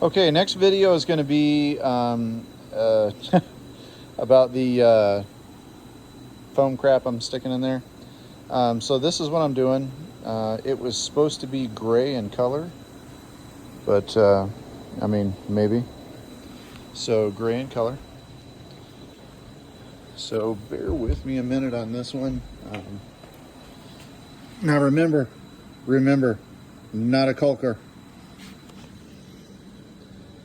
Okay, next video is going to be about the foam crap I'm sticking in there. So this is what I'm doing. It was supposed to be gray in color, but I mean, maybe. So gray in color. So bear with me a minute on this one. Now remember, not a caulker.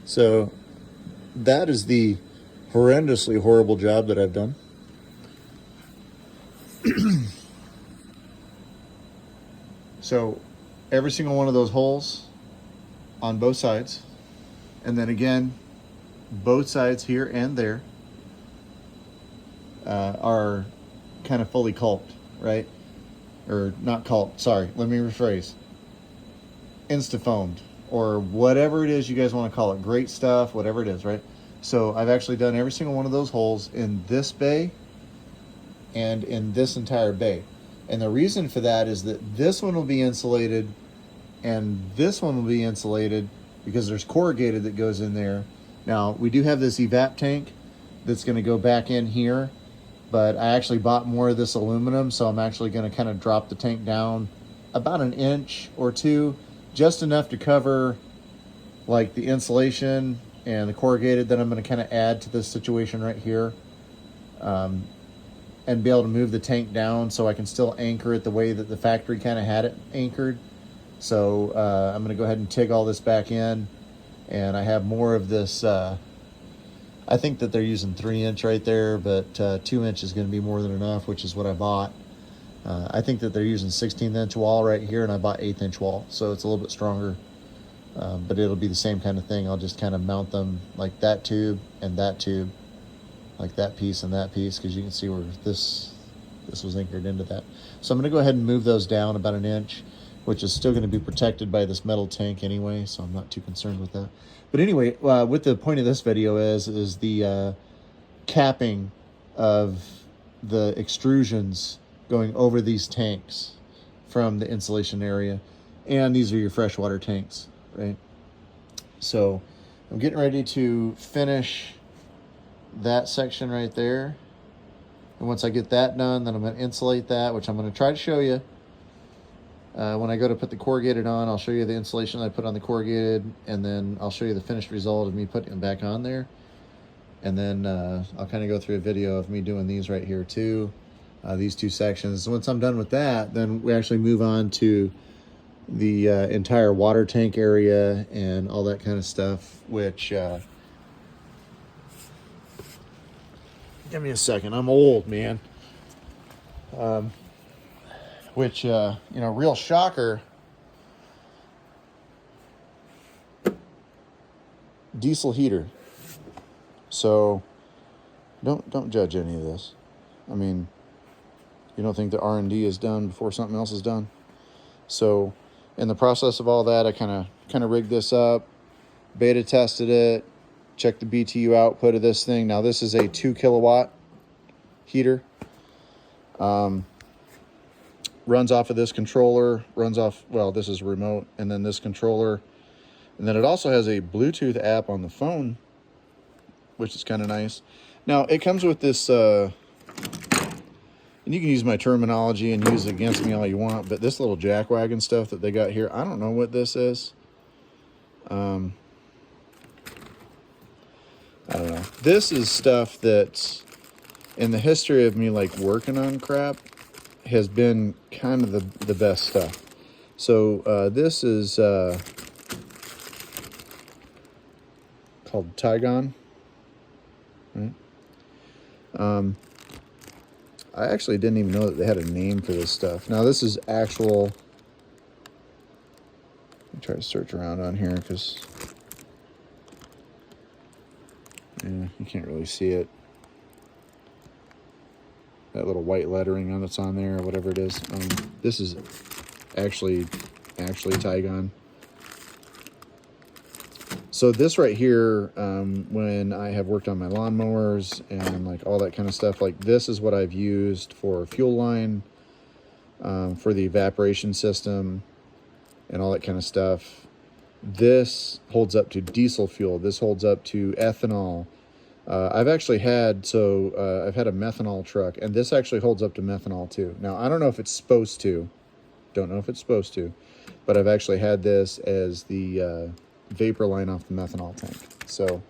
So that is the horrendously horrible job that I've done. So every single one of those holes on both sides, and then again, both sides here and there are kind of fully caulked, right? Or not caulked, sorry, let me rephrase. Insta-foamed, or whatever it is you guys want to call it. Great stuff, whatever it is, right? So I've actually done every single one of those holes in this bay and in this entire bay. And the reason for that is that this one will be insulated and this one will be insulated because there's corrugated that goes in there. Now, we do have this evap tank that's going to go back in here, but I actually bought more of this aluminum, so I'm actually going to kind of drop the tank down about 1 inch or 2, just enough to cover like the insulation and the corrugated that I'm going to kind of add to this situation right here, and be able to move the tank down so I can still anchor it the way that the factory kind of had it anchored. So I'm going to go ahead and TIG all this back in, and I have more of this. I think that they're using 3-inch right there, but 2-inch is going to be more than enough, which is what I bought. I think that they're using 16-inch wall right here, and I bought 1/8-inch wall, so it's a little bit stronger. But it'll be the same kind of thing. I'll just kind of mount them like that tube and that tube, like that piece and that piece, because you can see where this was anchored into that. So I'm going to go ahead and move those down about 1 inch, which is still going to be protected by this metal tank anyway, so I'm not too concerned with that. But anyway, what the point of this video is the capping of the extrusions going over these tanks from the insulation area. And these are your freshwater tanks, right? So I'm getting ready to finish that section right there. And once I get that done, then I'm going to insulate that, which I'm going to try to show you. When I go to put the corrugated on, I'll show you the insulation I put on the corrugated, and then I'll show you the finished result of me putting it back on there. And then I'll kind of go through a video of me doing these right here too, these two sections. Once I'm done with that, then we actually move on to the entire water tank area and all that kind of stuff, which give me a second, I'm old, man. Which you know, real shocker, diesel heater. So don't judge any of this. I mean, you don't think the R&D is done before something else is done. So in the process of all that, I kind of rigged this up, beta tested it, checked the BTU output of this thing. Now this is a 2 kilowatt heater. Runs off of this controller, well, this is remote, and then this controller. And then it also has a Bluetooth app on the phone, which is kind of nice. Now, it comes with this, and you can use my terminology and use it against me all you want, but this little jackwagon stuff that they got here, I don't know what this is. I don't know. This is stuff that's, in the history of me like working on crap, has been kind of the best stuff. So this is called Tygon, right? I actually didn't even know that they had a name for this stuff. Now this is actual, let me try to search around on here because you can't really see it. That little white lettering on that's on there, or whatever it is. This is actually Tygon. So this right here, when I have worked on my lawnmowers and like all that kind of stuff, like this is what I've used for fuel line, for the evaporation system and all that kind of stuff. This holds up to diesel fuel. This holds up to ethanol. I've actually had, I've had a methanol truck, and this actually holds up to methanol too. Now, I don't know if it's supposed to. Don't know if it's supposed to, but I've actually had this as the vapor line off the methanol tank. So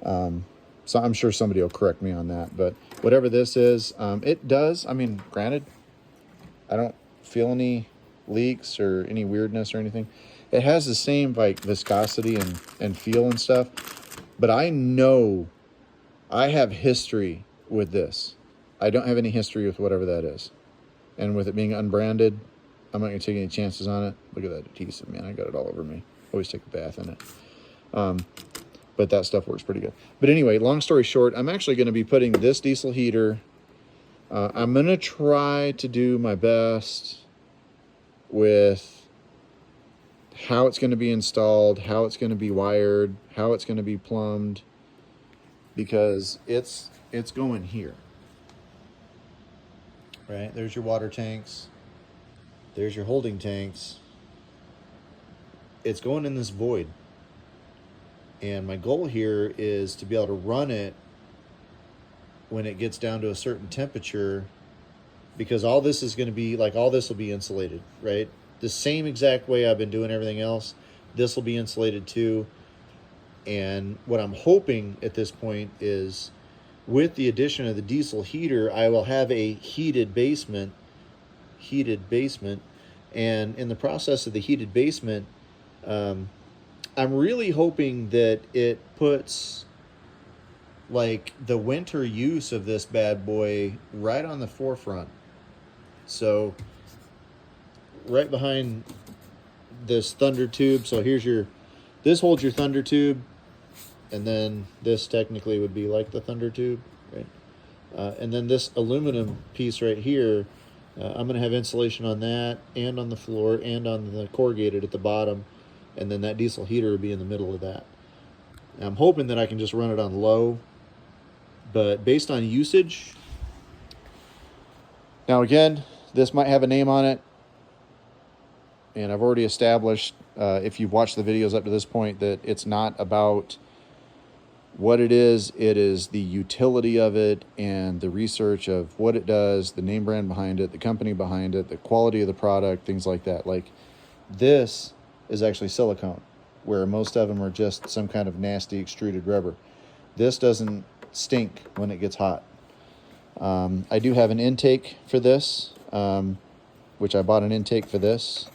I'm sure somebody will correct me on that. But whatever this is, it does. I mean, granted, I don't feel any leaks or any weirdness or anything. It has the same like viscosity and feel and stuff. But I know I have history with this. I don't have any history with whatever that is. And with it being unbranded, I'm not going to take any chances on it. Look at that adhesive, man. I got it all over me. Always take a bath in it. But that stuff works pretty good. But anyway, long story short, I'm actually going to be putting this diesel heater. I'm going to try to do my best with how it's going to be installed, how it's going to be wired, how it's going to be plumbed, because it's going here. Right? There's your water tanks. There's your holding tanks. It's going in this void. And my goal here is to be able to run it when it gets down to a certain temperature, because all this is going to be, like, all this will be insulated, right? The same exact way I've been doing everything else, this will be insulated too. And what I'm hoping at this point is, with the addition of the diesel heater, I will have a heated basement. And in the process of the heated basement, I'm really hoping that it puts like the winter use of this bad boy right on the forefront. So right behind this thunder tube, so this holds your thunder tube, and then this technically would be like the thunder tube, right? And then this aluminum piece right here, I'm going to have insulation on that and on the floor and on the corrugated at the bottom, and then that diesel heater would be in the middle of that. And I'm hoping that I can just run it on low, but based on usage, now again, this might have a name on it, and I've already established, if you've watched the videos up to this point, that it's not about what it is the utility of it and the research of what it does, the name brand behind it, the company behind it, the quality of the product, things like that. Like, this is actually silicone, where most of them are just some kind of nasty extruded rubber. This doesn't stink when it gets hot. I do have an intake for this, which I bought an intake for this.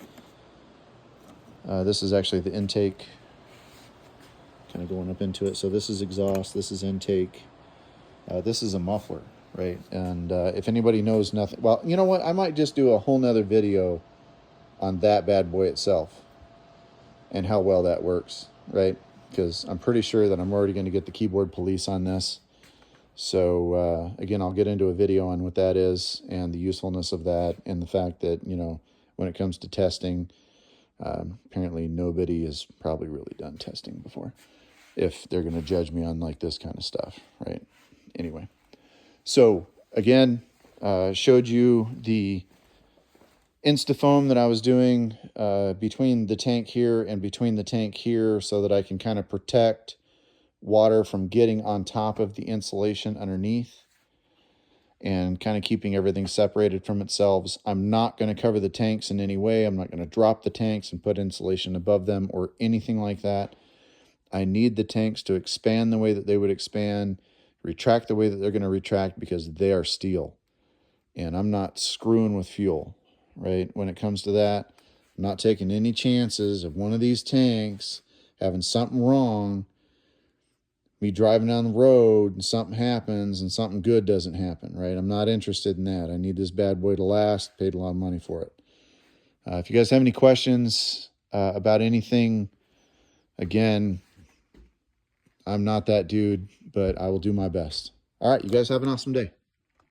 This is actually the intake, kind of going up into it. So this is exhaust, this is intake, this is a muffler, right? And if anybody knows nothing, well, you know what? I might just do a whole nother video on that bad boy itself and how well that works, right? Because I'm pretty sure that I'm already going to get the keyboard police on this. So again, I'll get into a video on what that is and the usefulness of that, and the fact that, you know, when it comes to testing, apparently nobody has probably really done testing before, if they're going to judge me on like this kind of stuff, right? Anyway, so again, showed you the Instafoam that I was doing between the tank here and between the tank here, so that I can kind of protect water from getting on top of the insulation underneath and kind of keeping everything separated from itself. I'm not going to cover the tanks in any way. I'm not going to drop the tanks and put insulation above them or anything like that. I need the tanks to expand the way that they would expand, retract the way that they're going to retract, because they are steel. And I'm not screwing with fuel, right? When it comes to that, I'm not taking any chances of one of these tanks having something wrong, me driving down the road and something happens and something good doesn't happen, right? I'm not interested in that. I need this bad boy to last. Paid a lot of money for it. If you guys have any questions about anything, again, I'm not that dude, but I will do my best. All right, you guys have an awesome day.